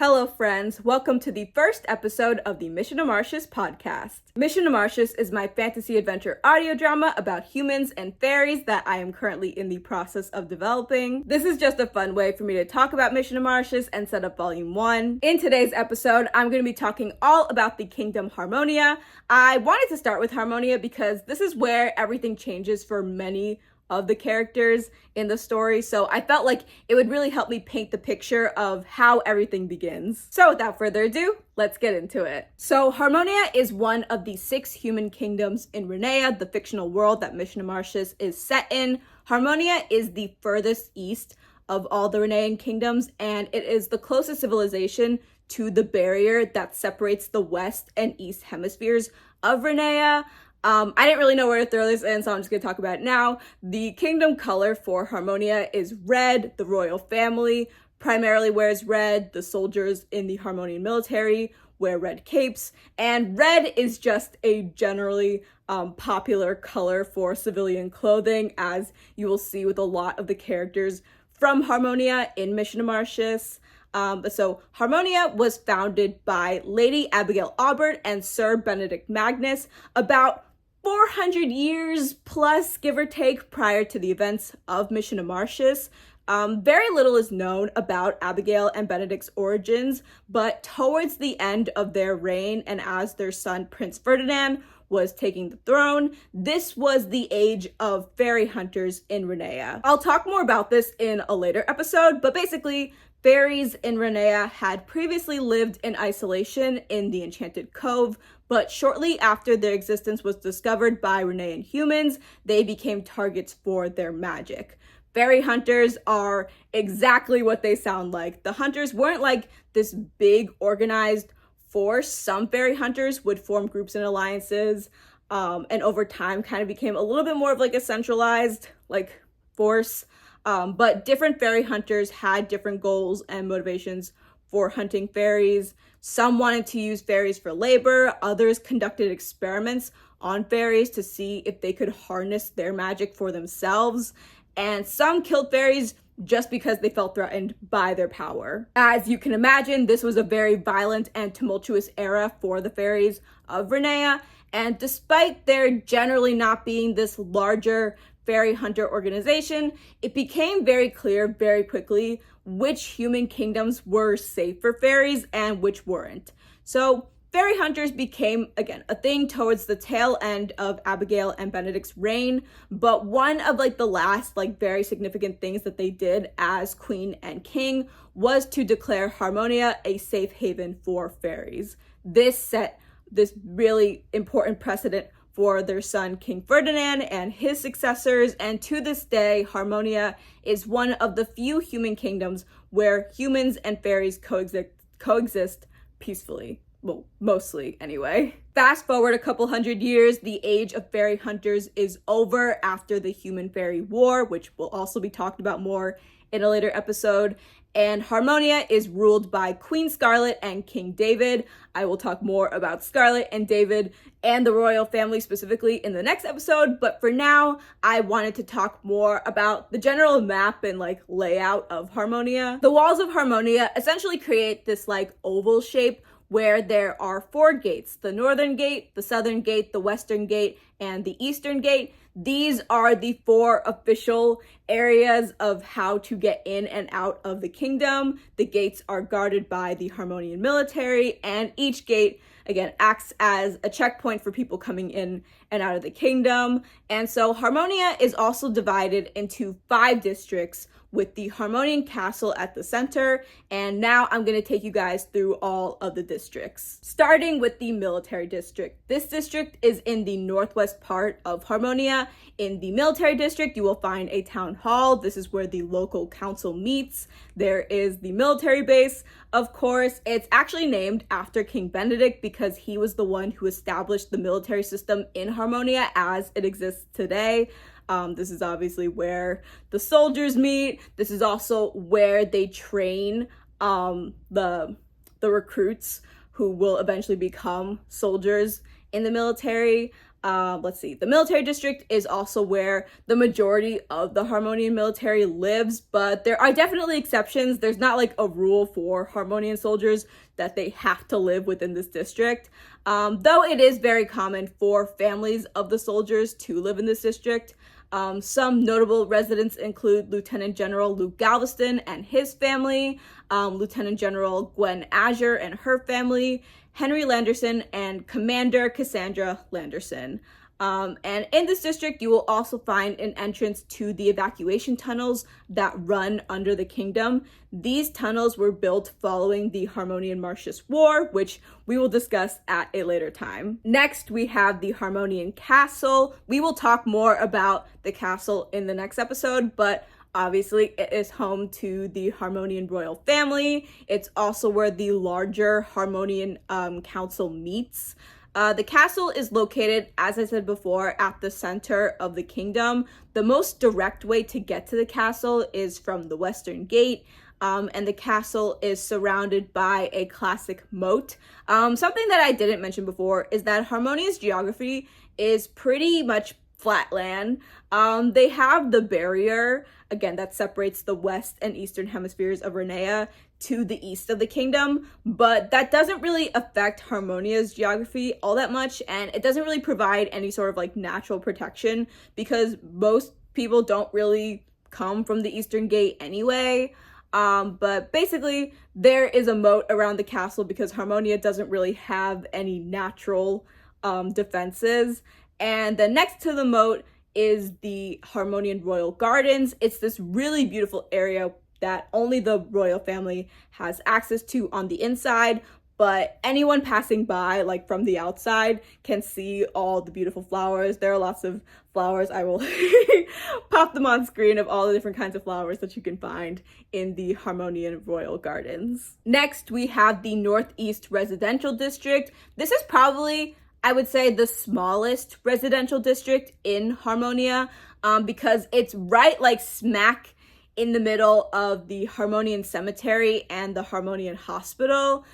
Hello friends, welcome to the first episode of the Mission to Martius podcast. Mission to Martius is my fantasy adventure audio drama about humans and fairies that I am currently in the process of developing. This is just a fun way for me to talk about Mission to Martius and set up volume 1. In today's episode, I'm going to be talking all about the kingdom Harmonia. I wanted to start with Harmonia because this is where everything changes for many of the characters in the story, so I felt like it would really help me paint the picture of how everything begins. So without further ado, let's get into it. So Harmonia is one of the 6 human kingdoms in Renea, the fictional world that Mission to Martius is set in. Harmonia is the furthest east of all the Renean kingdoms, and it is the closest civilization to the barrier that separates the west and east hemispheres of Renea. I didn't really know where to throw this in, so I'm just going to talk about it now. The kingdom color for Harmonia is red. The royal family primarily wears red. The soldiers in the Harmonian military wear red capes. And red is just a generally popular color for civilian clothing, as you will see with a lot of the characters from Harmonia in Mission to Martius. So Harmonia was founded by Lady Abigail Aubert and Sir Benedict Magnus about 400 years plus, give or take, prior to the events of Mission to Martius. Very little is known about Abigail and Benedict's origins, but towards the end of their reign and as their son Prince Ferdinand was taking the throne, this was the age of fairy hunters in Renea. I'll talk more about this in a later episode, but basically, fairies in Renea had previously lived in isolation in the Enchanted Cove, but shortly after their existence was discovered by Renean humans, they became targets for their magic. Fairy hunters are exactly what they sound like. The hunters weren't like this big organized force. Some fairy hunters would form groups and alliances, and over time kind of became a little bit more of like a centralized force. But different fairy hunters had different goals and motivations for hunting fairies. Some wanted to use fairies for labor, others conducted experiments on fairies to see if they could harness their magic for themselves, and some killed fairies just because they felt threatened by their power. As you can imagine, this was a very violent and tumultuous era for the fairies of Renea, and despite there generally not being this larger fairy hunter organization, it became very clear very quickly which human kingdoms were safe for fairies and which weren't. So fairy hunters became, again, a thing towards the tail end of Abigail and Benedict's reign, but one of the last very significant things that they did as queen and king was to declare Harmonia a safe haven for fairies. This set this really important precedent for their son King Ferdinand and his successors, and to this day, Harmonia is one of the few human kingdoms where humans and fairies coexist peacefully. Well, mostly anyway. Fast forward a couple hundred years, the age of fairy hunters is over after the human-fairy war, which will also be talked about more in a later episode, and Harmonia is ruled by Queen Scarlet and King David. I will talk more about Scarlet and David and the royal family specifically in the next episode, but for now, I wanted to talk more about the general map and layout of Harmonia. The walls of Harmonia essentially create this oval shape where there are 4 gates: the northern gate, the southern gate, the western gate, and the eastern gate. These are the 4 official areas of how to get in and out of the kingdom. The gates are guarded by the Harmonian military, and each gate, again, acts as a checkpoint for people coming in and out of the kingdom. And so Harmonia is also divided into 5 districts, with the Harmonian castle at the center, and now I'm going to take you guys through all of the districts. Starting with the military district. This district is in the northwest part of Harmonia. In the military district, you will find a town hall. This is where the local council meets. There is the military base, of course. It's actually named after King Benedict because he was the one who established the military system in Harmonia as it exists today. This is obviously where the soldiers meet. This is also where they train the recruits who will eventually become soldiers in the military. Let's see, the military district is also where the majority of the Harmonian military lives, but there are definitely exceptions. There's not like a rule for Harmonian soldiers that they have to live within this district, though it is very common for families of the soldiers to live in this district. Some notable residents include Lieutenant General Luke Galveston and his family, Lieutenant General Gwen Azure and her family, Henry Landerson, and Commander Cassandra Landerson. And in this district, you will also find an entrance to the evacuation tunnels that run under the kingdom. These tunnels were built following the Harmonian-Martius War, which we will discuss at a later time. Next, we have the Harmonian Castle. We will talk more about the castle in the next episode, but obviously, it is home to the Harmonian royal family. It's also where the larger Harmonian council meets. The castle is located, as I said before, at the center of the kingdom. The most direct way to get to the castle is from the western gate, and the castle is surrounded by a classic moat. Something that I didn't mention before is that Harmonia's geography is pretty much flat land. They have the barrier, again, that separates the west and eastern hemispheres of Renea to the east of the kingdom, but that doesn't really affect Harmonia's geography all that much, and it doesn't really provide any sort of like natural protection because most people don't really come from the eastern gate anyway. But basically, there is a moat around the castle because Harmonia doesn't really have any natural defenses. And then next to the moat is the Harmonian Royal Gardens. It's this really beautiful area that only the royal family has access to on the inside, but anyone passing by, like from the outside, can see all the beautiful flowers. There are lots of flowers. I will pop them on screen of all the different kinds of flowers that you can find in the Harmonian Royal Gardens. Next, we have the Northeast Residential District. This is probably, I would say, the smallest residential district in Harmonia, because it's right like smack in the middle of the Harmonian Cemetery and the Harmonian Hospital.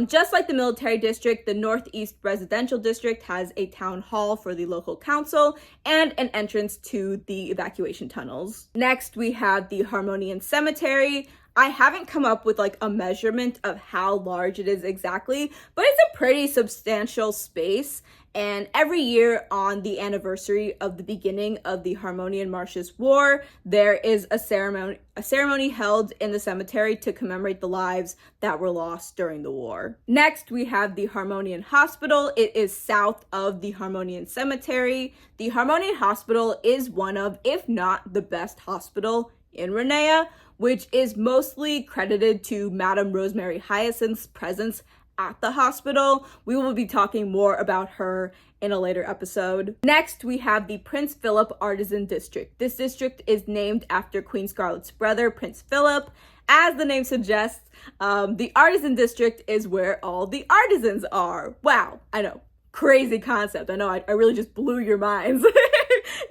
Just like the military district, the Northeast Residential District has a town hall for the local council and an entrance to the evacuation tunnels. Next, we have the Harmonian Cemetery. I haven't come up with like a measurement of how large it is exactly, but it's a pretty substantial space. And every year on the anniversary of the beginning of the Harmonian-Martius War, there is a ceremony held in the cemetery to commemorate the lives that were lost during the war. Next, we have the Harmonian Hospital. It is south of the Harmonian Cemetery. The Harmonian Hospital is one of, if not the best hospital in Renea, which is mostly credited to Madame Rosemary Hyacinth's presence at the hospital. We will be talking more about her in a later episode. Next, we have the Prince Philip Artisan District. This district is named after Queen Scarlet's brother, Prince Philip. As the name suggests, the Artisan District is where all the artisans are. Wow, I know, crazy concept. I know, I really just blew your minds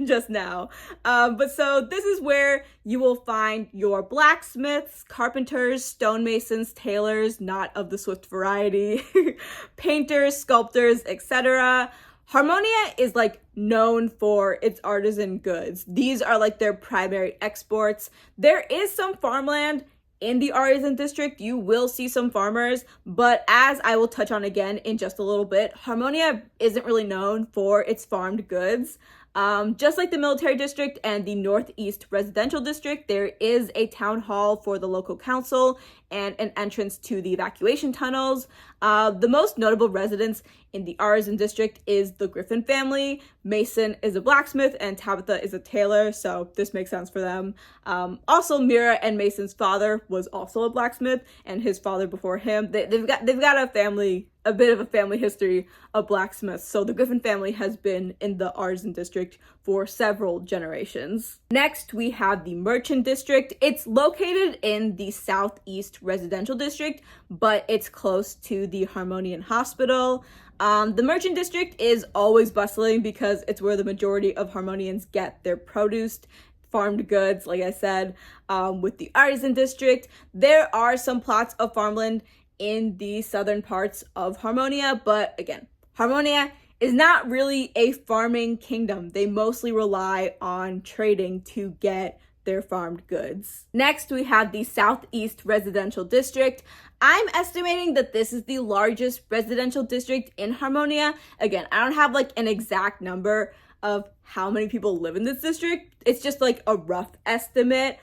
just now. But so this is where you will find your blacksmiths, carpenters, stonemasons, tailors, not of the Swift variety, painters, sculptors, etc. Harmonia is like known for its artisan goods. These are like their primary exports. There is some farmland in the artisan district. You will see some farmers, but as I will touch on again in just a little bit, Harmonia isn't really known for its farmed goods. Just like the military district and the Northeast Residential District, there is a town hall for the local council and an entrance to the evacuation tunnels. The most notable residents in the Artisan District is the Griffin family. Mason is a blacksmith and Tabitha is a tailor, so this makes sense for them. Also, Mira and Mason's father was also a blacksmith, and his father before him. They've got a bit of a family history of blacksmiths, so the Griffin family has been in the Artisan District for several generations. Next, we have the Merchant District. It's located in the Southeast Residential District, but it's close to the Harmonian Hospital. The Merchant District is always bustling because it's where the majority of Harmonians get their produce, farmed goods, like I said. With the Artisan District, there are some plots of farmland in the southern parts of Harmonia, but again, Harmonia is not really a farming kingdom. They mostly rely on trading to get their farmed goods. Next, we have the Southeast Residential District. I'm estimating that this is the largest residential district in Harmonia. Again, I don't have like an exact number of how many people live in this district. It's just like a rough estimate.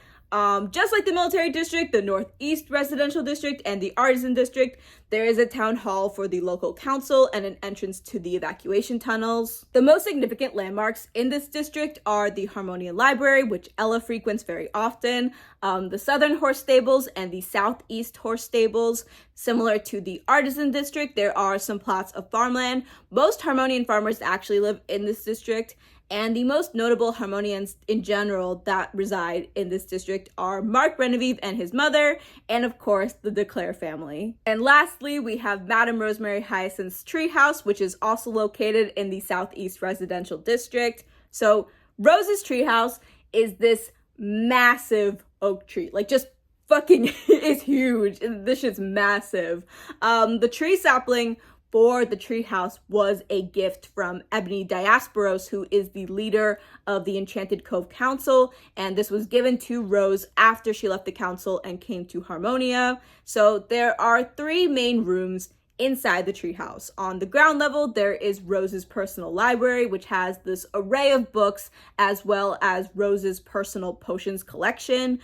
Just like the military district, the Northeast Residential District, and the Artisan District, there is a town hall for the local council and an entrance to the evacuation tunnels. The most significant landmarks in this district are the Harmonian Library, which Ella frequents very often, the Southern Horse Stables, and the Southeast Horse Stables. Similar to the Artisan District, there are some plots of farmland. Most Harmonian farmers actually live in this district. And the most notable Harmonians in general that reside in this district are Marc Renevieve and his mother, and of course, the Clare family. And lastly, we have Madame Rosemary Hyacinth's treehouse, which is also located in the Southeast Residential District. So Rose's treehouse is this massive oak tree, like just fucking is huge. This shit's massive. The tree sapling for the treehouse was a gift from Ebony Diasporos, who is the leader of the Enchanted Cove Council, and this was given to Rose after she left the council and came to Harmonia. So there are 3 main rooms inside the treehouse. On the ground level, there is Rose's personal library, which has this array of books, as well as Rose's personal potions collection.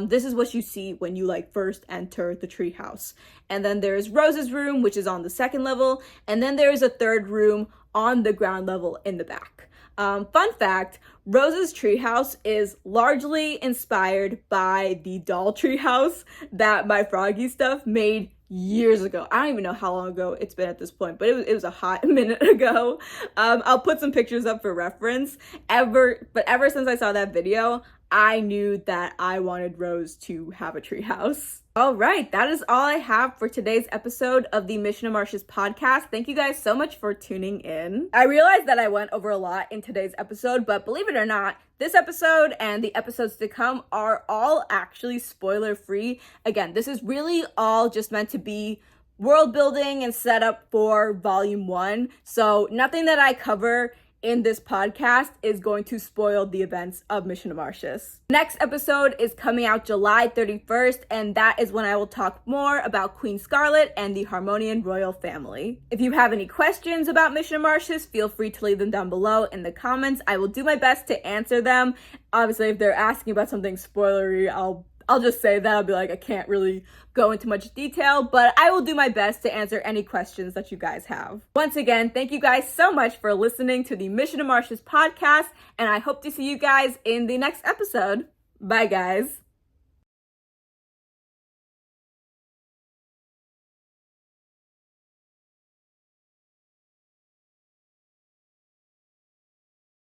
This is what you see when you first enter the treehouse. And then there's Rose's room, which is on the 2nd level, and then there is a 3rd room on the ground level in the back. Fun fact, Rose's treehouse is largely inspired by the doll treehouse that My Froggy Stuff made years ago. I don't even know how long ago it's been at this point, but it was a hot minute ago. I'll put some pictures up for reference. Ever since I saw that video, I knew that I wanted Rose to have a treehouse. All right, that is all I have for today's episode of the Mission of Martius podcast. Thank you guys so much for tuning in. I realized that I went over a lot in today's episode, but believe it or not, this episode and the episodes to come are all actually spoiler-free. Again, this is really all just meant to be world building and setup for volume 1. So nothing that I cover in this podcast is going to spoil the events of Mission of Martius. Next episode is coming out July 31st, and that is when I will talk more about Queen Scarlet and the Harmonian royal family. If you have any questions about Mission of Martius, feel free to leave them down below in the comments. I will do my best to answer them. Obviously, if they're asking about something spoilery, I'll just say that. I'll be like, I can't really go into much detail, but I will do my best to answer any questions that you guys have. Once again, thank you guys so much for listening to the Mission of Martius podcast, and I hope to see you guys in the next episode. Bye, guys.